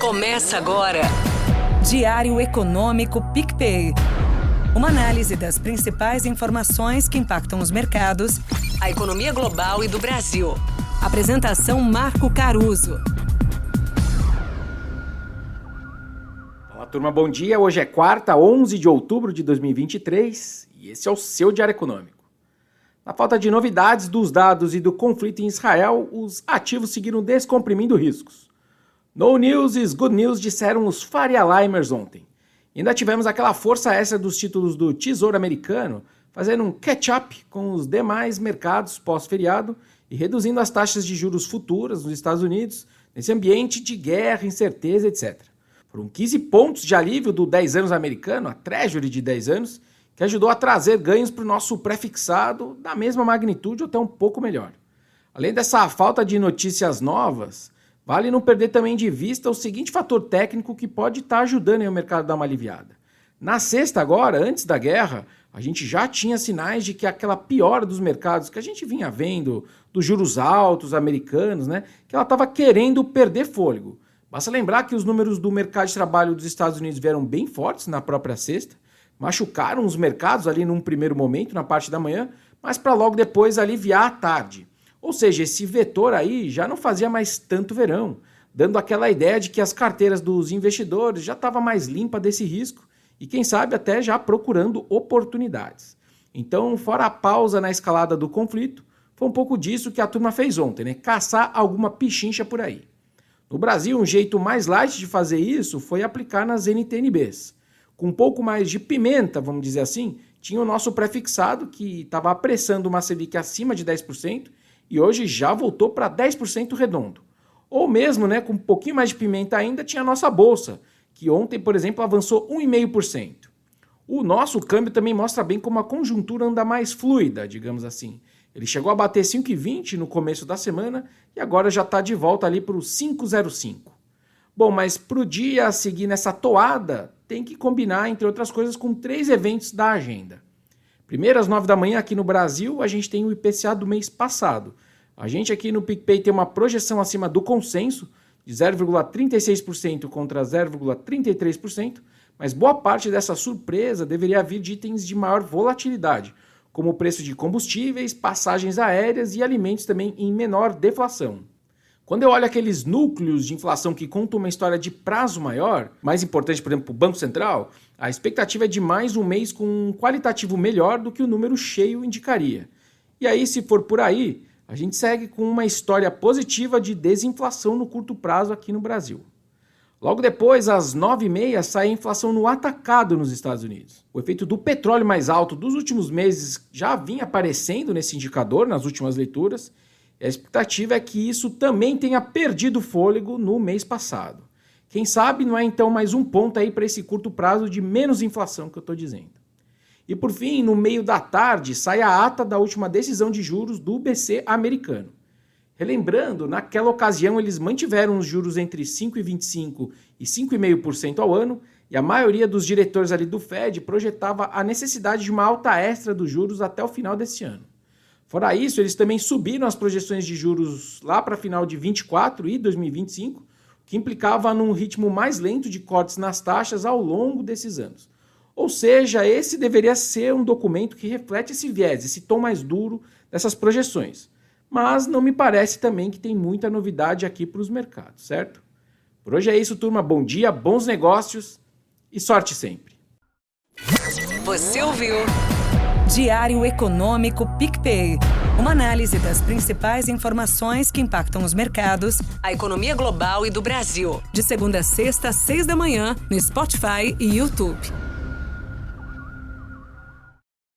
Começa agora. Diário Econômico PicPay. Uma análise das principais informações que impactam os mercados, A economia global e do Brasil. Apresentação Marco Caruso. Olá, turma, bom dia. Hoje é quarta, 11 de outubro de 2023 e esse é o seu Diário Econômico. Na falta de novidades dos dados e do conflito em Israel, os ativos seguiram descomprimindo riscos. No news is good news, disseram os Faria Limers ontem. E ainda tivemos aquela força extra dos títulos do Tesouro Americano, fazendo um catch-up com os demais mercados pós-feriado e reduzindo as taxas de juros futuras nos Estados Unidos, nesse ambiente de guerra, incerteza, etc. Foram 15 pontos de alívio do 10 anos americano, a Treasury de 10 anos, que ajudou a trazer ganhos para o nosso pré-fixado da mesma magnitude ou até um pouco melhor. Além dessa falta de notícias novas, vale não perder também de vista o seguinte fator técnico que pode estar ajudando o mercado a dar uma aliviada. Na sexta agora, antes da guerra, a gente já tinha sinais de que aquela piora dos mercados que a gente vinha vendo, dos juros altos americanos, que ela estava querendo perder fôlego. Basta lembrar que os números do mercado de trabalho dos Estados Unidos vieram bem fortes na própria sexta, machucaram os mercados ali num primeiro momento, na parte da manhã, mas para logo depois aliviar à tarde. Ou seja, esse vetor aí já não fazia mais tanto verão, dando aquela ideia de que as carteiras dos investidores já estavam mais limpas desse risco e quem sabe até já procurando oportunidades. Então, fora a pausa na escalada do conflito, foi um pouco disso que a turma fez ontem, caçar alguma pichincha por aí. No Brasil, um jeito mais light de fazer isso foi aplicar nas NTNBs. Com um pouco mais de pimenta, vamos dizer assim, tinha o nosso pré-fixado que estava apressando uma Selic acima de 10%, e hoje já voltou para 10% redondo. Ou mesmo, com um pouquinho mais de pimenta ainda, tinha a nossa bolsa, que ontem, por exemplo, avançou 1,5%. O nosso câmbio também mostra bem como a conjuntura anda mais fluida, digamos assim. Ele chegou a bater 5,20 no começo da semana e agora já está de volta ali para o 5,05. Bom, mas para o dia a seguir nessa toada, tem que combinar, entre outras coisas, com 3 eventos da agenda. Primeiro, às 9 da manhã, aqui no Brasil, a gente tem o IPCA do mês passado. A gente aqui no PicPay tem uma projeção acima do consenso, de 0,36% contra 0,33%, mas boa parte dessa surpresa deveria vir de itens de maior volatilidade, como o preço de combustíveis, passagens aéreas e alimentos também em menor deflação. Quando eu olho aqueles núcleos de inflação que contam uma história de prazo maior, mais importante, por exemplo, para o Banco Central, a expectativa é de mais um mês com um qualitativo melhor do que o número cheio indicaria. E aí, se for por aí, a gente segue com uma história positiva de desinflação no curto prazo aqui no Brasil. Logo depois, às 9h30, sai a inflação no atacado nos Estados Unidos. O efeito do petróleo mais alto dos últimos meses já vinha aparecendo nesse indicador nas últimas leituras, e a expectativa é que isso também tenha perdido fôlego no mês passado. Quem sabe não é então mais um ponto aí para esse curto prazo de menos inflação que eu estou dizendo. E por fim, no meio da tarde, sai a ata da última decisão de juros do BC americano. Relembrando, naquela ocasião eles mantiveram os juros entre 5,25% e 5,5% ao ano, e a maioria dos diretores ali do Fed projetava a necessidade de uma alta extra dos juros até o final desse ano. Fora isso, eles também subiram as projeções de juros lá para final de 2024 e 2025, o que implicava num ritmo mais lento de cortes nas taxas ao longo desses anos. Ou seja, esse deveria ser um documento que reflete esse viés, esse tom mais duro dessas projeções. Mas não me parece também que tem muita novidade aqui para os mercados, certo? Por hoje é isso, turma. Bom dia, bons negócios e sorte sempre. Você ouviu? Diário Econômico PicPay. Uma análise das principais informações que impactam os mercados, A economia global e do Brasil. de segunda a sexta, às 6 da manhã, no Spotify e YouTube.